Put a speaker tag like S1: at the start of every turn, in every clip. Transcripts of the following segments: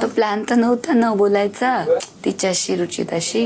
S1: तो प्लॅन तर नव्हता न बोलायचा तिच्याशी रुचिताशी.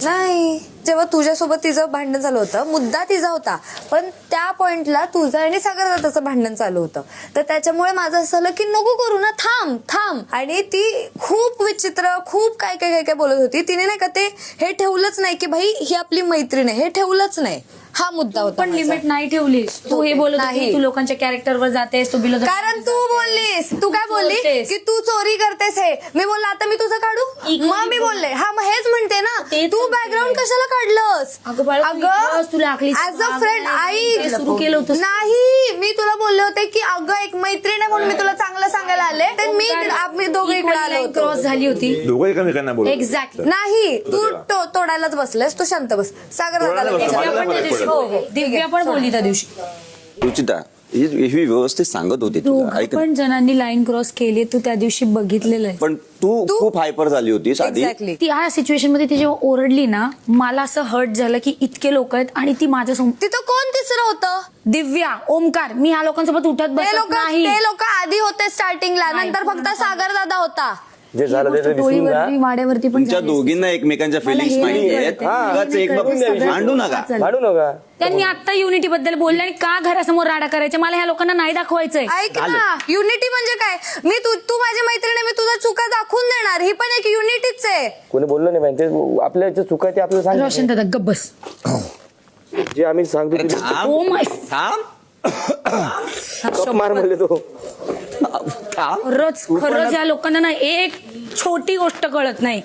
S2: नाही, जेव्हा तुझ्यासोबत तिचं भांडण झालं होतं मुद्दा तिचा होता, पण त्या पॉइंटला तुझं आणि सागर दादाचं भांडण चालू होतं. तर त्याच्यामुळे माझं असं झालं की नको करू ना, थांब थांब. आणि ती खूप विचित्र, खूप काय काय काय काय बोलत होती. तिने नाही का ते हे ठेवलंच नाही की भाई ही आपली मैत्रीण आहे, हे ठेवलंच नाही. हा मुद्दा होता.
S3: पण लिमिट नाही ठेवलीस तू. हे बोलत होती तू लोकांच्या कॅरेक्टरवर जातेस, तू बिलो.
S2: कारण तू बोललीस, तू काय बोलली की तू चोरी करतेस. हे मी बोलला आता मी तुझं काढू, मग मी बोलले हा मग हेच म्हणते ना, तू बॅकग्राऊंड कशाला काढलंस.
S3: अगं तुला
S2: ऍज अ फ्रेंड आई
S3: सुरू केलं होतं.
S2: नाही, मी तुला बोलले होते की अगं एक मैत्रीण आहे म्हणून मी तुला चांगलं सांगायला आले. तर मी दोघे इकडे आलो होतो.
S3: क्रॉस झाली होती
S4: दोघं एकमेकांना बोलत.
S3: एक्झॅक्टली.
S2: नाही, तू तोडायलाच बसलेस. तू शांत बस. सागर दादाला
S3: हो दिव्या पण बोलली त्या दिवशी.
S5: रुचिता ही व्यवस्थित सांगत होती तुला,
S3: दोघं
S5: ऐक.
S3: पण जणांनी लाईन क्रॉस केली, तू त्या दिवशी बघितलेलं आहे.
S5: पण तू खूप हायपर झाली होतीस आधी.
S2: एक्झॅक्टली.
S3: ती ह्या सिच्युएशन मध्ये ती जेव्हा ओरडली ना, मला असं हर्ट झालं की इतके लोक आहेत आणि ती माझ्या समोर.
S2: तिथं कोण तिसरं होतं.
S3: दिव्या, ओमकार, मी ह्या लोकांसोबत उठत बसत नाही.
S2: ते लोक आधी होते स्टार्टिंगला, नंतर फक्त सागर दादा होता.
S6: जे झालं ते विसरून जा.
S3: डोळीवरती वाड्यावरती पण
S5: तुमच्या
S3: झाली.
S5: दोघींना एकमेकांच्या फिलिंग्स
S3: हे
S5: माहिती
S3: नाही
S5: आहेत.
S3: कळत.
S5: उगाच एक
S3: सगळं
S5: भांडू नका.
S6: भांडू नका.
S3: त्यांनी आता युनिटी बद्दल बोलले आणि का घरासमोर राडा करायचा, मला ह्या लोकांना नाही दाखवायचंय.
S2: ऐक ना, युनिटी म्हणजे काय. मी तू माझी मैत्रीण आहे, मी तुझा चुका दाखवून देणार. ही पण एक युनिटीच आहे.
S6: कोणी बोललं नाही पाहिजे. आपल्या जे चुका आहे ते आपल्याला
S3: रोशन
S6: सांग.
S3: दादा गप्प बस.
S6: जे आम्ही सांगतो ते
S3: ओ माय
S6: गप मार म्हणले तो.
S3: खरंच या लोकांना ना एक छोटी गोष्ट कळत नाही.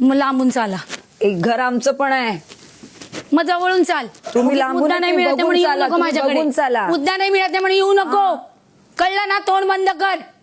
S3: मग लांबून चाला.
S7: एक घर आमचं पण आहे.
S3: मग जवळून चाल.
S7: तुम्ही लांबून
S3: मुद्दा नाही
S7: तुम्ही
S3: मिळत
S7: बघून
S3: म्हणून येऊ
S7: चाला,
S3: नको
S7: तुम्ही
S3: माझ्याकडे.
S7: बघून चाला.
S3: मुद्दा नाही मिळत म्हणून येऊ नको. कळलं ना, तोंड बंद कर.